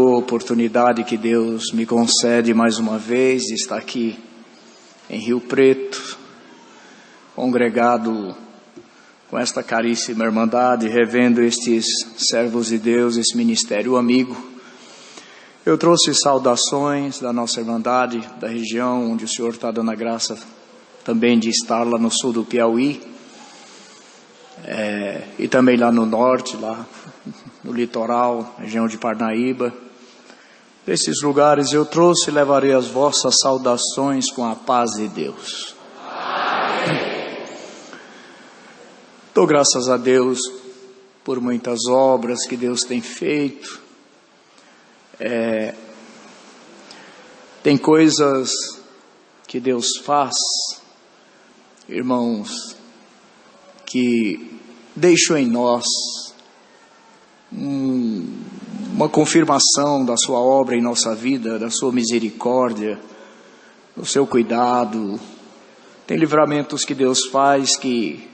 Oportunidade que Deus me concede mais uma vez de estar aqui em Rio Preto, congregado com esta caríssima irmandade, revendo estes servos de Deus, esse ministério amigo. Eu trouxe saudações da nossa irmandade, da região onde o Senhor está dando a graça também de estar lá no sul do Piauí, e também lá no norte, lá no litoral, região de Parnaíba. Desses lugares eu trouxe e levarei as vossas saudações com a paz de Deus. Dou graças a Deus por muitas obras que Deus tem feito. Tem coisas que Deus faz, irmãos, que deixam em nós uma confirmação da sua obra em nossa vida, da sua misericórdia, do seu cuidado. Tem livramentos que Deus faz que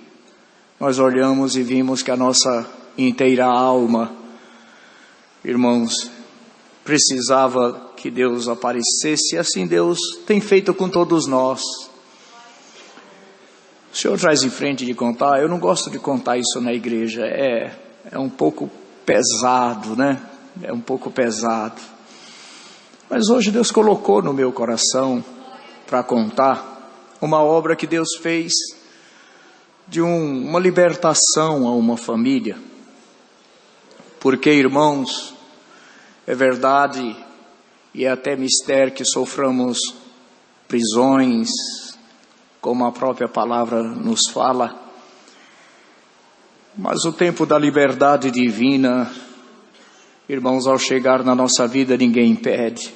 nós olhamos e vimos que a nossa inteira alma, irmãos, precisava que Deus aparecesse, e assim Deus tem feito com todos nós. O Senhor traz em frente de contar. Eu não gosto de contar isso na igreja, é um pouco pesado, né? É um pouco pesado. Mas hoje Deus colocou no meu coração para contar uma obra que Deus fez de uma libertação a uma família. Porque, irmãos, é verdade e é até mistério que soframos prisões, como a própria palavra nos fala. Mas o tempo da liberdade divina, irmãos, ao chegar na nossa vida, ninguém impede.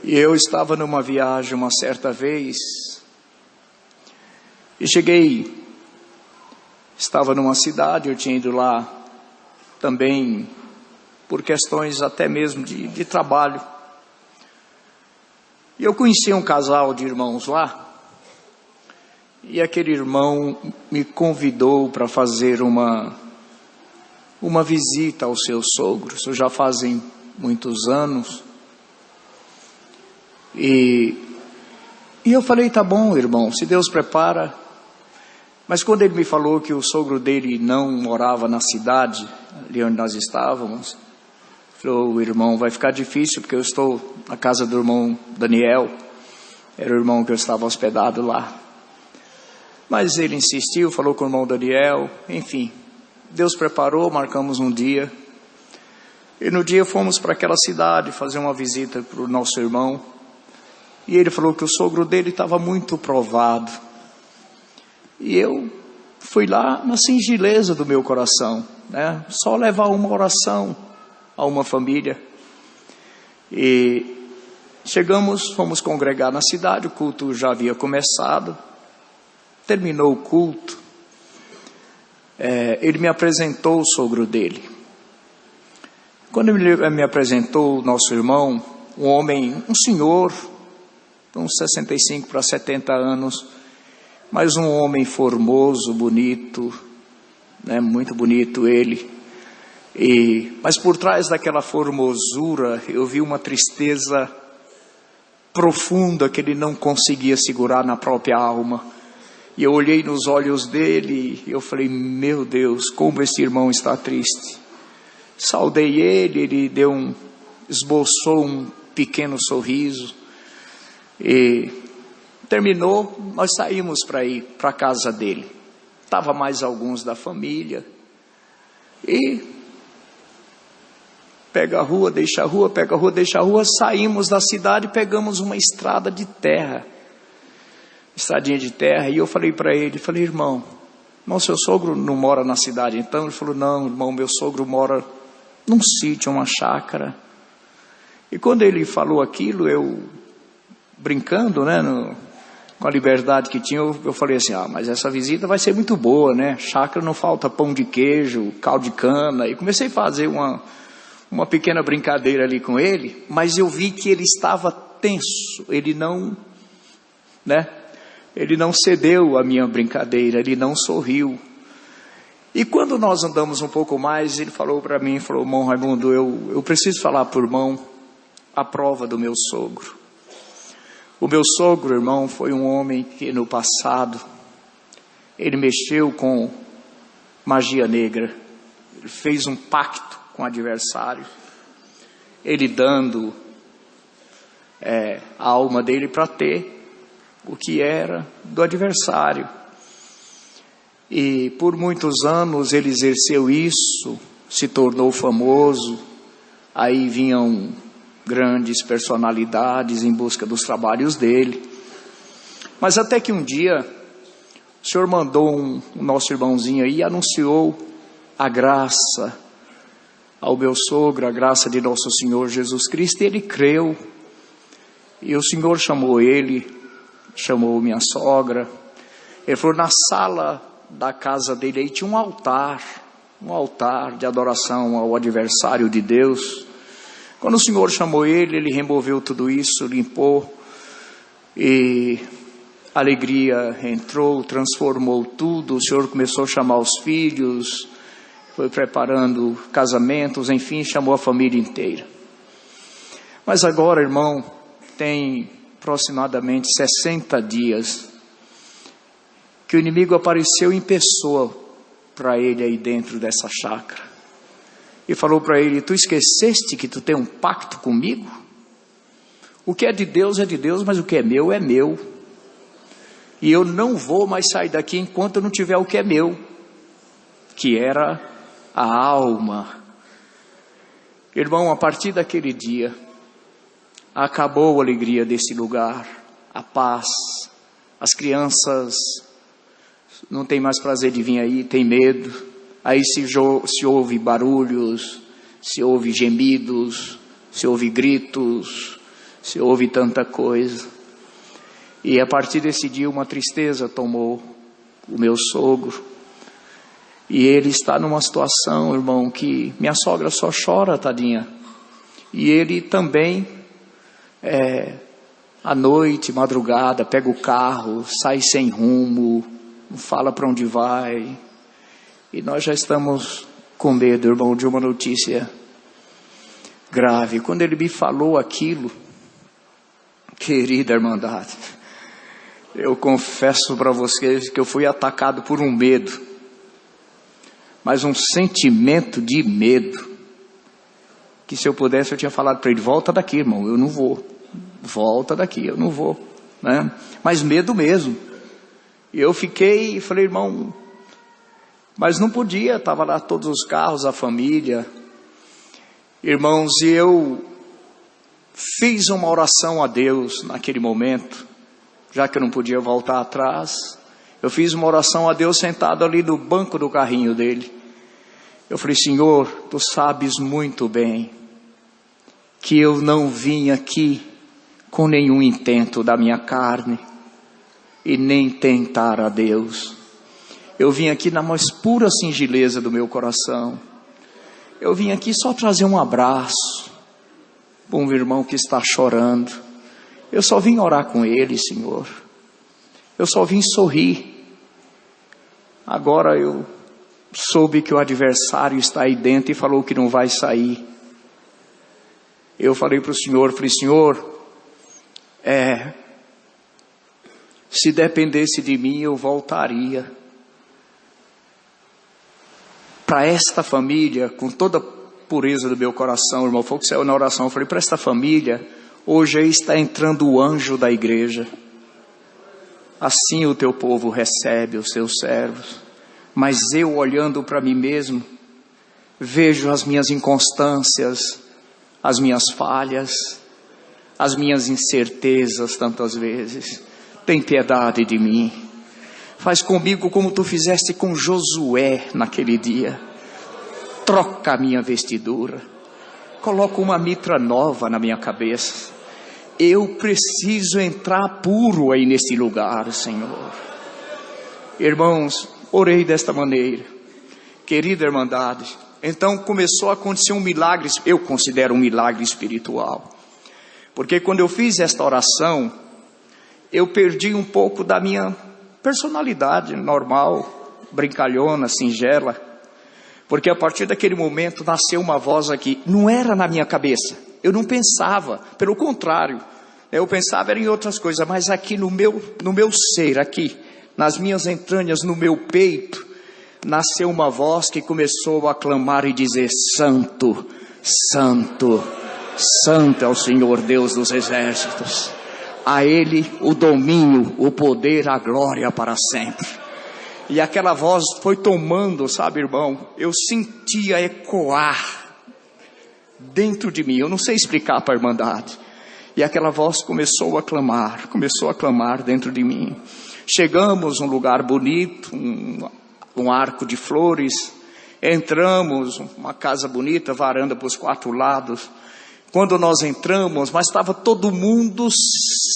E eu estava numa viagem uma certa vez, e estava numa cidade, eu tinha ido lá também por questões até mesmo de trabalho. E eu conheci um casal de irmãos lá, e aquele irmão me convidou para fazer uma visita aos seus sogros. Isso já fazem muitos anos. E eu falei, tá bom, irmão, se Deus prepara. Mas quando ele me falou que o sogro dele não morava na cidade, ali onde nós estávamos, falou, irmão, vai ficar difícil, porque eu estou na casa do irmão Daniel, era o irmão que eu estava hospedado lá. Mas ele insistiu, falou com o irmão Daniel, enfim, Deus preparou, marcamos um dia, e no dia fomos para aquela cidade fazer uma visita para o nosso irmão, e ele falou que o sogro dele estava muito provado, e eu fui lá na singeleza do meu coração, né? Só levar uma oração a uma família. E chegamos, fomos congregar na cidade, o culto já havia começado. Terminou o culto, ele me apresentou o sogro dele. Quando ele me apresentou o nosso irmão, um homem, um senhor, uns 65 para 70 anos, mas um homem formoso, bonito, né, muito bonito ele. Mas por trás daquela formosura, eu vi uma tristeza profunda que ele não conseguia segurar na própria alma. E eu olhei nos olhos dele e eu falei, meu Deus, como esse irmão está triste. Saudei ele esboçou um pequeno sorriso. E terminou, nós saímos para ir para a casa dele. Estava mais alguns da família. E pega a rua, deixa a rua, pega a rua, deixa a rua. Saímos da cidade e pegamos uma estrada de terra. Estradinha de terra, e eu falei para ele, irmão, seu sogro não mora na cidade então? Ele falou, não, irmão, meu sogro mora num sítio, uma chácara. E quando ele falou aquilo, eu, brincando, né, com a liberdade que tinha, eu falei assim, mas essa visita vai ser muito boa, né, chácara não falta pão de queijo, caldo de cana, e comecei a fazer uma pequena brincadeira ali com ele, mas eu vi que ele estava tenso, ele não cedeu à minha brincadeira, ele não sorriu. E quando nós andamos um pouco mais, ele falou para mim, falou: irmão Raimundo, eu preciso falar por irmão a prova do meu sogro. O meu sogro, irmão, foi um homem que no passado, ele mexeu com magia negra. Ele fez um pacto com o adversário. Ele dando a alma dele para ter o que era do adversário. E por muitos anos ele exerceu isso, se tornou famoso. Aí vinham grandes personalidades em busca dos trabalhos dele. Mas até que um dia, o Senhor mandou o nosso irmãozinho aí e anunciou a graça ao meu sogro, a graça de nosso Senhor Jesus Cristo. Ele creu. E o Senhor chamou ele, chamou minha sogra. Ele falou: na sala da casa dele aí tinha um altar de adoração ao adversário de Deus. Quando o Senhor chamou ele, ele removeu tudo isso, limpou, e a alegria entrou, transformou tudo. O Senhor começou a chamar os filhos, foi preparando casamentos, enfim, chamou a família inteira. Mas agora, irmão, tem aproximadamente 60 dias que o inimigo apareceu em pessoa para ele aí dentro dessa chácara. E falou para ele: tu esqueceste que tu tem um pacto comigo? O que é de Deus, mas o que é meu, é meu. E eu não vou mais sair daqui enquanto eu não tiver o que é meu, que era a alma. Irmão, a partir daquele dia, acabou a alegria desse lugar, a paz. As crianças não tem mais prazer de vir aí, tem medo. Aí se ouve barulhos, se ouve gemidos, se ouve gritos, se ouve tanta coisa. E a partir desse dia uma tristeza tomou o meu sogro. E ele está numa situação, irmão, que minha sogra só chora, tadinha. E ele também, à noite, madrugada, pega o carro, sai sem rumo, não fala para onde vai. E nós já estamos com medo, irmão, de uma notícia grave. Quando ele me falou aquilo, querida irmandade, eu confesso para vocês que eu fui atacado por um medo, mas um sentimento de medo, que se eu pudesse eu tinha falado para ele: volta daqui, irmão, eu não vou, volta daqui, eu não vou, né? Mas medo mesmo. E eu fiquei e falei: irmão, mas não podia, estava lá todos os carros, a família. Irmãos, e eu fiz uma oração a Deus naquele momento, já que eu não podia voltar atrás. Eu fiz uma oração a Deus sentado ali no banco do carrinho dele. Eu falei: Senhor, tu sabes muito bem que eu não vim aqui com nenhum intento da minha carne e nem tentar a Deus. Eu vim aqui na mais pura singeleza do meu coração. Eu vim aqui só trazer um abraço para um irmão que está chorando. Eu só vim orar com ele, Senhor. Eu só vim sorrir. Agora eu soube que o adversário está aí dentro e falou que não vai sair. Eu falei para o Senhor, Senhor, se dependesse de mim eu voltaria para esta família, com toda a pureza do meu coração, irmão. Foi o que saiu na oração. Eu falei: para esta família, hoje aí está entrando o anjo da igreja. Assim o teu povo recebe os seus servos. Mas eu, olhando para mim mesmo, vejo as minhas inconstâncias, as minhas falhas, as minhas incertezas tantas vezes. Tem piedade de mim. Faz comigo como tu fizeste com Josué naquele dia. Troca a minha vestidura. Coloca uma mitra nova na minha cabeça. Eu preciso entrar puro aí nesse lugar, Senhor. Irmãos, orei desta maneira. Querida irmandade, então começou a acontecer um milagre. Eu considero um milagre espiritual. Porque quando eu fiz esta oração, eu perdi um pouco da minha personalidade normal, brincalhona, singela. Porque a partir daquele momento nasceu uma voz aqui. Não era na minha cabeça. Eu não pensava. Pelo contrário. Eu pensava era em outras coisas. Mas aqui no meu ser, aqui, nas minhas entranhas, no meu peito, nasceu uma voz que começou a clamar e dizer: Santo, Santo, Santo é o Senhor Deus dos exércitos. A Ele o domínio, o poder, a glória para sempre. E aquela voz foi tomando, sabe, irmão? Eu sentia ecoar dentro de mim. Eu não sei explicar para a irmandade. E aquela voz começou a clamar dentro de mim. Chegamos num lugar bonito, um arco de flores. Entramos, uma casa bonita, varanda para os 4 lados. Quando nós entramos, mas estava todo mundo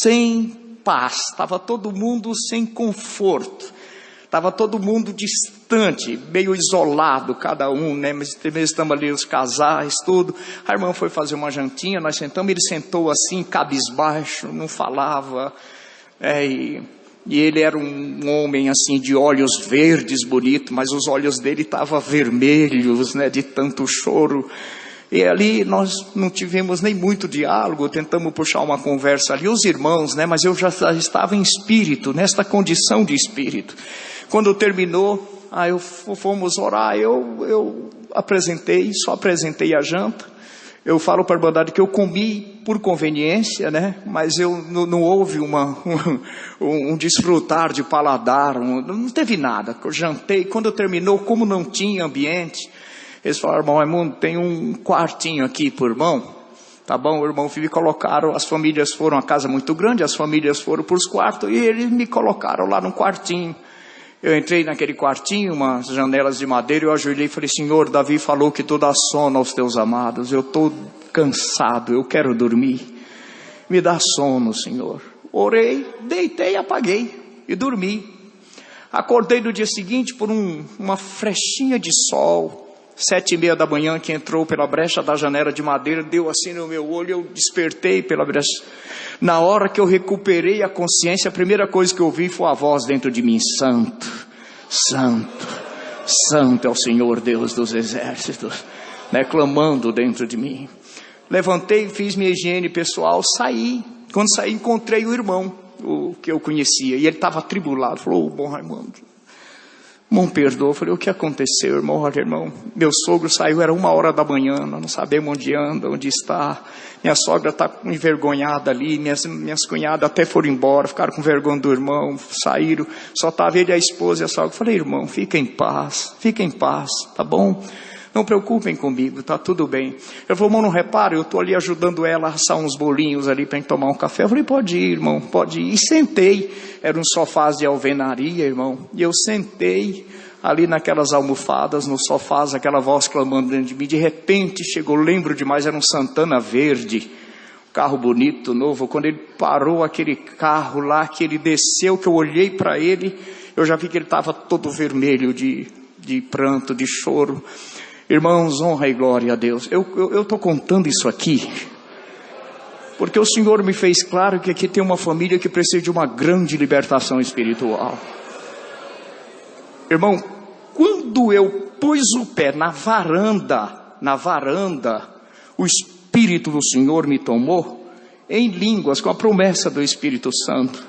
sem paz, estava todo mundo sem conforto. Estava todo mundo distante, meio isolado, cada um, né? Mas estamos ali os casais, tudo. A irmã foi fazer uma jantinha, nós sentamos, ele sentou assim, cabisbaixo, não falava. E ele era um homem assim, de olhos verdes, bonito, mas os olhos dele estavam vermelhos, né? De tanto choro. E ali nós não tivemos nem muito diálogo, tentamos puxar uma conversa ali, os irmãos, né? Mas eu já estava em espírito, nesta condição de espírito. Quando terminou, fomos orar, eu só apresentei a janta. Eu falo para a irmandade que eu comi por conveniência, né? Mas não houve um desfrutar de paladar, não teve nada. Eu jantei, quando terminou, como não tinha ambiente, eles falaram: irmão Raimundo, tem um quartinho aqui pro irmão. Tá bom, o irmão filho, colocaram, as famílias foram, a casa muito grande, as famílias foram para os quartos, e eles me colocaram lá num quartinho. Eu entrei naquele quartinho, umas janelas de madeira, eu ajoelhei e falei: Senhor, Davi falou que tu dá sono aos teus amados, eu estou cansado, eu quero dormir, me dá sono, Senhor. Orei, deitei, apaguei e dormi. Acordei no dia seguinte por uma frechinha de sol, 7:30 da manhã, que entrou pela brecha da janela de madeira, deu assim no meu olho, eu despertei pela brecha. Na hora que eu recuperei a consciência, a primeira coisa que eu ouvi foi a voz dentro de mim: Santo, Santo, Santo é o Senhor Deus dos exércitos, né, clamando dentro de mim. Levantei, fiz minha higiene pessoal, saí. Quando saí, encontrei o irmão, o que eu conhecia, e ele estava atribulado. Falou: bom Raimundo, irmão, perdoa. Eu falei: o que aconteceu, irmão? Olha, irmão, meu sogro saiu, era 1h da manhã, nós não sabemos onde anda, onde está. Minha sogra está envergonhada ali, minhas cunhadas até foram embora, ficaram com vergonha do irmão, saíram, só estava ele, a esposa e a sogra. Eu falei: irmão, fica em paz, tá bom? Não preocupem comigo, tá tudo bem. Ele falou: irmão, não repara, eu estou ali ajudando ela a assar uns bolinhos ali para a gente tomar um café. Eu falei: pode ir, irmão, pode ir. E sentei, eram sofás de alvenaria, irmão, e eu sentei ali naquelas almofadas, nos sofás, aquela voz clamando dentro de mim. De repente chegou, lembro demais, era um Santana verde, um carro bonito, novo. Quando ele parou aquele carro lá, que ele desceu, que eu olhei para ele, eu já vi que ele estava todo vermelho de pranto, de choro. Irmãos, honra e glória a Deus. Eu estou contando isso aqui porque o Senhor me fez claro que aqui tem uma família que precisa de uma grande libertação espiritual. Irmão, quando eu pus o pé na varanda, o Espírito do Senhor me tomou em línguas, com a promessa do Espírito Santo.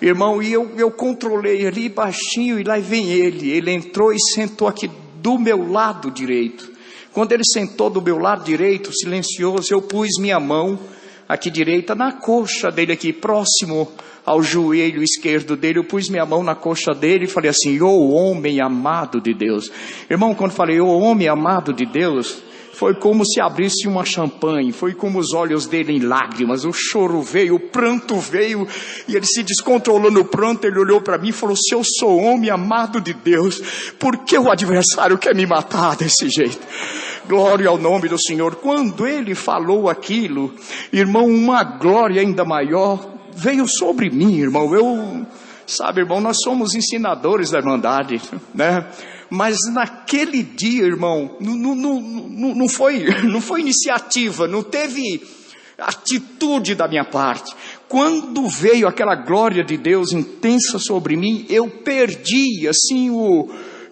Irmão, e eu controlei ali baixinho, e lá vem ele entrou e sentou aqui do meu lado direito. Quando ele sentou do meu lado direito, silencioso, eu pus minha mão aqui direita na coxa dele, aqui próximo ao joelho esquerdo dele. Eu pus minha mão na coxa dele e falei assim: ô homem amado de Deus. Irmão, quando falei ô homem amado de Deus, foi como se abrisse uma champanhe, foi como os olhos dele em lágrimas, o choro veio, o pranto veio, e ele se descontrolou no pranto. Ele olhou para mim e falou: se eu sou homem amado de Deus, por que o adversário quer me matar desse jeito? Glória ao nome do Senhor. Quando ele falou aquilo, irmão, uma glória ainda maior veio sobre mim, irmão. Sabe, irmão, nós somos ensinadores da Irmandade, né? Mas naquele dia, irmão, não foi iniciativa, não teve atitude da minha parte. Quando veio aquela glória de Deus intensa sobre mim, eu perdi assim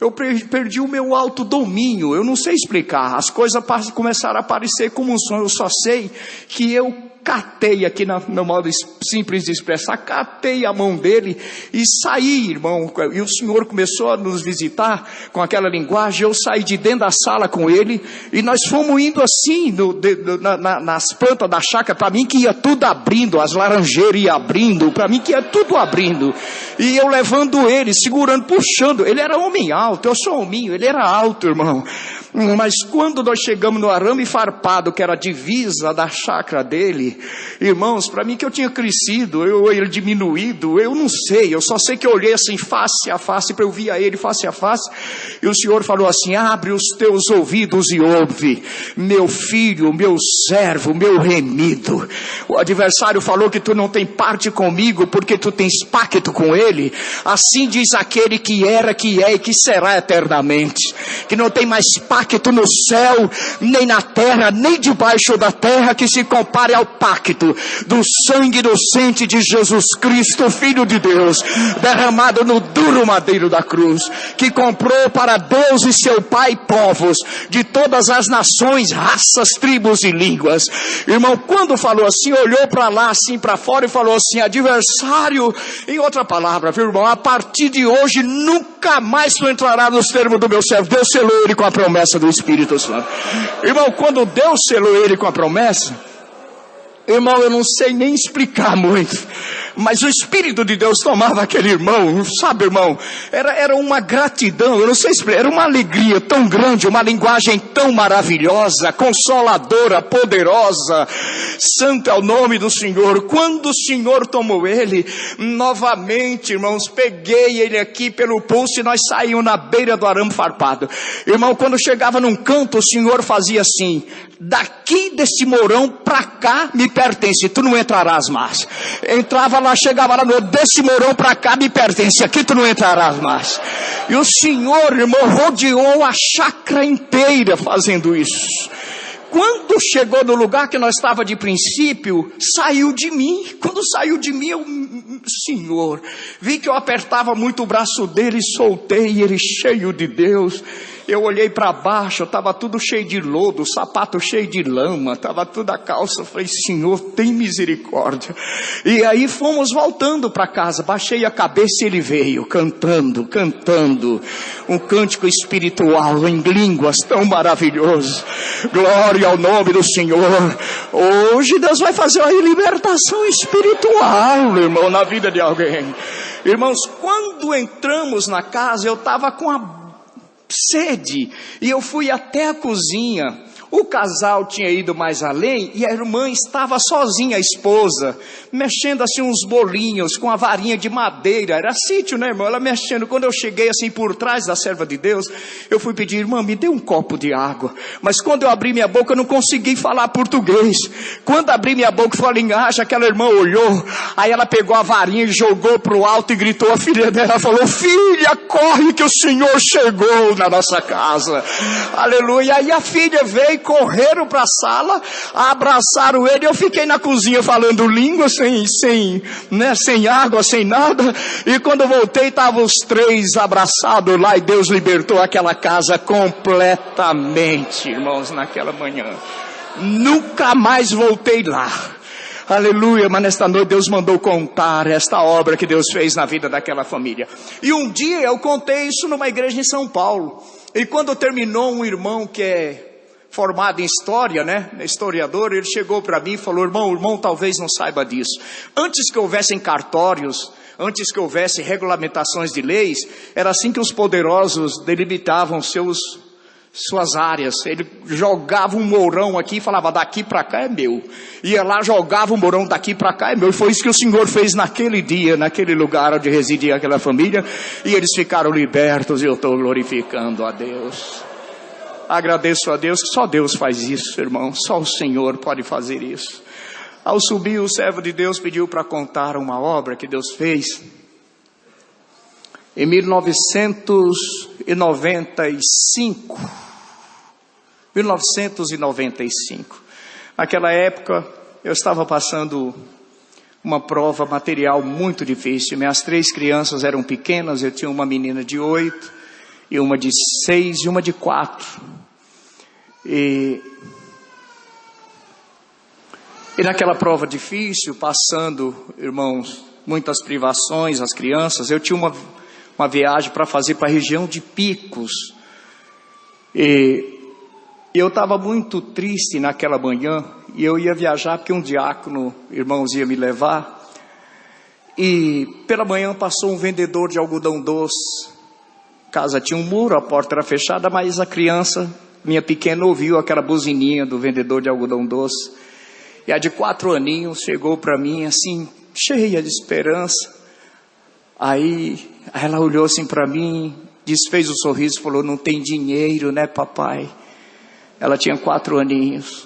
eu perdi o meu autodomínio, eu não sei explicar, as coisas começaram a aparecer como um sonho, eu só sei que eu catei aqui no modo simples de expressar, catei a mão dele e saí, irmão, e o Senhor começou a nos visitar com aquela linguagem, eu saí de dentro da sala com ele, e nós fomos indo assim, nas plantas da chácara, para mim que ia tudo abrindo, as laranjeiras iam abrindo, para mim que ia tudo abrindo, e eu levando ele, segurando, puxando, ele era homem alto, eu sou hominho, ele era alto, irmão, mas quando nós chegamos no arame farpado, que era a divisa da chácara dele, irmãos, para mim que eu tinha crescido, ele diminuído, eu não sei, eu só sei que eu olhei assim face a face, para eu ver a ele face a face, e o Senhor falou assim, abre os teus ouvidos e ouve, meu filho, meu servo, meu remido. O adversário falou que tu não tem parte comigo, porque tu tens pacto com ele, assim diz aquele que era, que é e que será eternamente, que não tem mais pacto no céu, nem na terra, nem debaixo da terra, que se compare ao pacto do sangue inocente de Jesus Cristo, Filho de Deus, derramado no duro madeiro da cruz, que comprou para Deus e seu Pai povos de todas as nações, raças, tribos e línguas. Irmão, quando falou assim, olhou para lá, assim para fora, e falou assim, adversário, em outra palavra, viu, irmão, a partir de hoje nunca mais tu entrará nos termos do meu servo. Deus selou ele com a promessa do Espírito Santo. Irmão, quando Deus selou ele com a promessa, irmão, eu não sei nem explicar muito, mas o Espírito de Deus tomava aquele irmão, sabe, irmão, era uma gratidão, eu não sei explicar, era uma alegria tão grande, uma linguagem tão maravilhosa, consoladora, poderosa, santo é o nome do Senhor. Quando o Senhor tomou ele, novamente, irmãos, peguei ele aqui pelo pulso e nós saímos na beira do arame farpado. Irmão, quando chegava num canto, o Senhor fazia assim, daqui desse morão pra cá me pertence, tu não entrarás mais. Entrava lá, chegava lá, desse morão pra cá me pertence, aqui tu não entrarás mais. E o Senhor, irmão, rodeou a chácara inteira fazendo isso. Quando chegou no lugar que nós estava de princípio, saiu de mim. Quando saiu de mim, eu, Senhor, vi que eu apertava muito o braço dele, soltei ele cheio de Deus. Eu olhei para baixo, estava tudo cheio de lodo, o sapato cheio de lama, estava toda a calça. Eu falei, Senhor, tem misericórdia. E aí fomos voltando para casa, baixei a cabeça e ele veio cantando, um cântico espiritual em línguas tão maravilhoso. Glória ao nome do Senhor. Hoje Deus vai fazer uma libertação espiritual, irmão, na vida de alguém. Irmãos, quando entramos na casa, eu estava com a sede, e eu fui até a cozinha. O casal tinha ido mais além, e a irmã estava sozinha, a esposa, mexendo assim uns bolinhos, com a varinha de madeira, era sítio, né, irmão, ela mexendo. Quando eu cheguei assim por trás da serva de Deus, eu fui pedir, irmã, me dê um copo de água, mas quando eu abri minha boca, eu não consegui falar português. Quando abri minha boca e falei, aquela irmã olhou, aí ela pegou a varinha e jogou pro alto e gritou, a filha dela falou, filha, corre que o Senhor chegou na nossa casa, aleluia. Aí a filha veio, correram para a sala, abraçaram ele, eu fiquei na cozinha falando língua, sem água, sem nada, e quando eu voltei, estavam os três abraçados lá, e Deus libertou aquela casa completamente, irmãos, naquela manhã. Nunca mais voltei lá. Aleluia, mas nesta noite Deus mandou contar esta obra que Deus fez na vida daquela família. E um dia eu contei isso numa igreja em São Paulo, e quando terminou, um irmão que é formado em história, né, historiador, ele chegou para mim e falou, o irmão talvez não saiba disso. Antes que houvessem cartórios, antes que houvesse regulamentações de leis, era assim que os poderosos delimitavam suas áreas. Ele jogava um mourão aqui e falava, daqui para cá é meu. Ia lá, jogava um mourão, daqui para cá é meu. E foi isso que o Senhor fez naquele dia, naquele lugar onde residia aquela família, e eles ficaram libertos, e eu estou glorificando a Deus. Agradeço a Deus, que só Deus faz isso, irmão, só o Senhor pode fazer isso. Ao subir, o servo de Deus pediu para contar uma obra que Deus fez em 1995. Naquela época, eu estava passando uma prova material muito difícil. Minhas 3 crianças eram pequenas, eu tinha uma menina de 8 e uma de 6 e uma de 4. E naquela prova difícil, passando, irmãos, muitas privações, as crianças, eu tinha uma viagem para fazer para a região de Picos. E eu estava muito triste naquela manhã, e eu ia viajar porque um diácono, irmãos, ia me levar. E pela manhã passou um vendedor de algodão doce. A casa tinha um muro, a porta era fechada, mas a criança, minha pequena, ouviu aquela buzininha do vendedor de algodão doce. E a de 4 aninhos chegou para mim assim, cheia de esperança. Aí ela olhou assim para mim, desfez o sorriso e falou: não tem dinheiro, né, papai? Ela tinha 4 aninhos.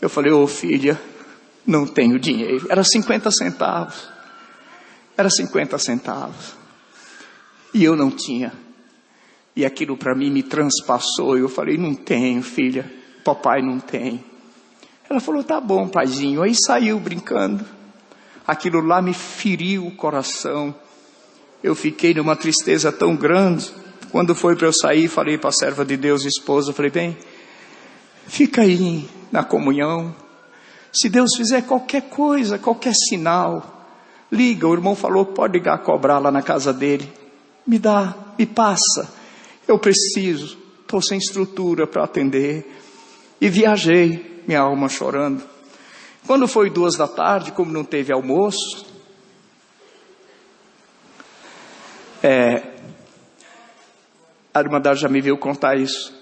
Eu falei: ô filha, não tenho dinheiro. Era 50 centavos. Era 50 centavos. E eu não tinha. E aquilo para mim me transpassou. Eu falei: não tenho, filha. Papai não tem. Ela falou: tá bom, paizinho. Aí saiu brincando. Aquilo lá me feriu o coração. Eu fiquei numa tristeza tão grande. Quando foi para eu sair, falei para a serva de Deus, esposa, falei: bem, fica aí na comunhão. Se Deus fizer qualquer coisa, qualquer sinal, liga. O irmão falou: pode ligar, cobrar lá na casa dele. Me dá, me passa. Eu preciso, estou sem estrutura para atender. E viajei, minha alma chorando. Quando foi 2 da tarde, como não teve almoço, a irmandade já me viu contar isso.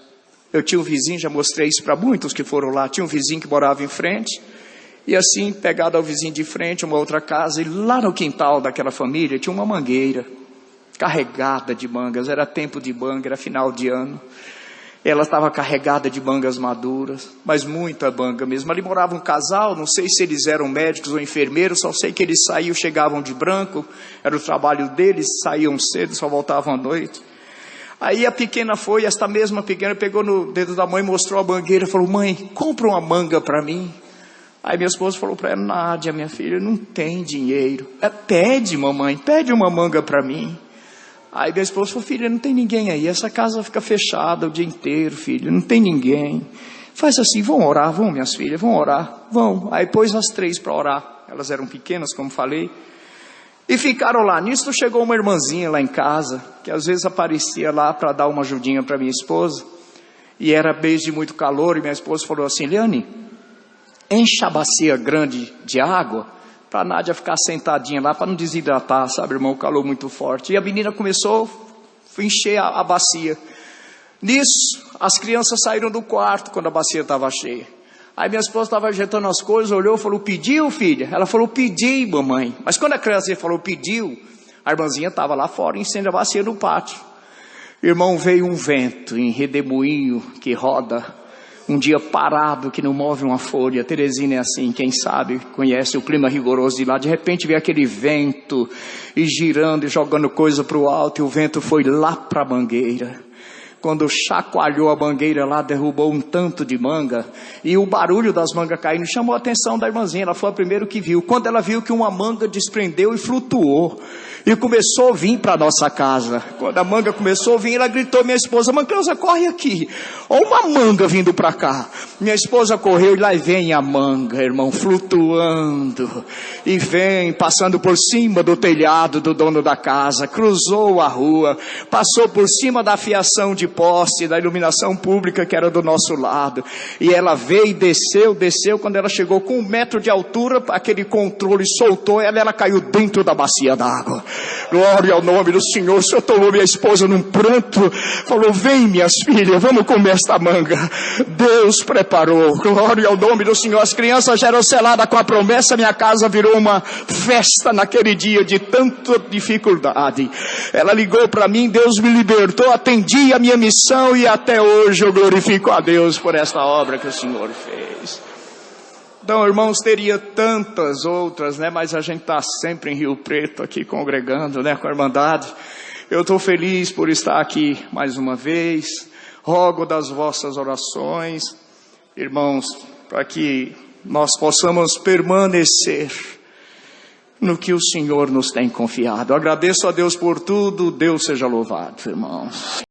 Eu tinha um vizinho, já mostrei isso para muitos que foram lá. Tinha um vizinho que morava em frente. E assim, pegado ao vizinho de frente, uma outra casa, e lá no quintal daquela família tinha uma mangueira carregada de mangas. Era tempo de manga, era final de ano. Ela estava carregada de mangas maduras, mas muita manga mesmo. Ali morava um casal, não sei se eles eram médicos ou enfermeiros, só sei que eles saíam, chegavam de branco, era o trabalho deles, saíam cedo, só voltavam à noite. Aí a pequena foi, esta mesma pequena pegou no dedo da mãe, mostrou a mangueira, falou: mãe, compra uma manga para mim. Aí minha esposa falou para ela: Nádia, minha filha, não tem dinheiro. Pede, mamãe, pede uma manga para mim. Aí minha esposa falou: filha, não tem ninguém aí, essa casa fica fechada o dia inteiro, filha, não tem ninguém. Faz assim, vão orar, vão, minhas filhas, vão orar, vão. Aí pôs as 3 para orar, elas eram pequenas, como falei, e ficaram lá. Nisso chegou uma irmãzinha lá em casa, que às vezes aparecia lá para dar uma ajudinha para minha esposa, e era mês de muito calor, e minha esposa falou assim: Eliane, enche a bacia grande de água, para a Nádia ficar sentadinha lá, para não desidratar, sabe, irmão, o calor muito forte. E a menina começou a encher a bacia. Nisso, as crianças saíram do quarto, quando a bacia estava cheia. Aí minha esposa estava ajeitando as coisas, olhou e falou: pediu, filha? Ela falou: pedi, mamãe. Mas quando a criança falou pediu, a irmãzinha estava lá fora, enchendo a bacia no pátio. Irmão, veio um vento em redemoinho que roda, um dia parado que não move uma folha. Teresina é assim, quem sabe, conhece o clima rigoroso de lá. De repente veio aquele vento, e girando e jogando coisa para o alto, e o vento foi lá para a mangueira. Quando chacoalhou a mangueira lá, derrubou um tanto de manga, e o barulho das mangas caindo chamou a atenção da irmãzinha. Ela foi a primeira que viu. Quando ela viu que uma manga desprendeu e flutuou, e começou a vir para a nossa casa. Quando a manga começou a vir, ela gritou: minha esposa: Mancleusa, corre aqui, olha uma manga vindo para cá. Minha esposa correu, e lá vem a manga, irmão, flutuando, e vem passando por cima do telhado do dono da casa, cruzou a rua, passou por cima da fiação de poste, da iluminação pública que era do nosso lado, e ela veio e desceu. Quando ela chegou com 1 metro de altura, aquele controle soltou ela caiu dentro da bacia d'água. Glória ao nome do Senhor. O Senhor tomou minha esposa num pranto, falou: vem, minhas filhas, vamos comer esta manga. Deus preparou. Glória ao nome do Senhor. As crianças já eram seladas com a promessa. Minha casa virou uma festa naquele dia de tanta dificuldade. Ela ligou para mim, Deus me libertou, atendi a minha missão, e até hoje eu glorifico a Deus por esta obra que o Senhor fez. Então, irmãos, teria tantas outras, né? Mas a gente está sempre em Rio Preto aqui congregando, né? Com a irmandade. Eu estou feliz por estar aqui mais uma vez. Rogo das vossas orações, irmãos, para que nós possamos permanecer no que o Senhor nos tem confiado. Eu agradeço a Deus por tudo. Deus seja louvado, irmãos.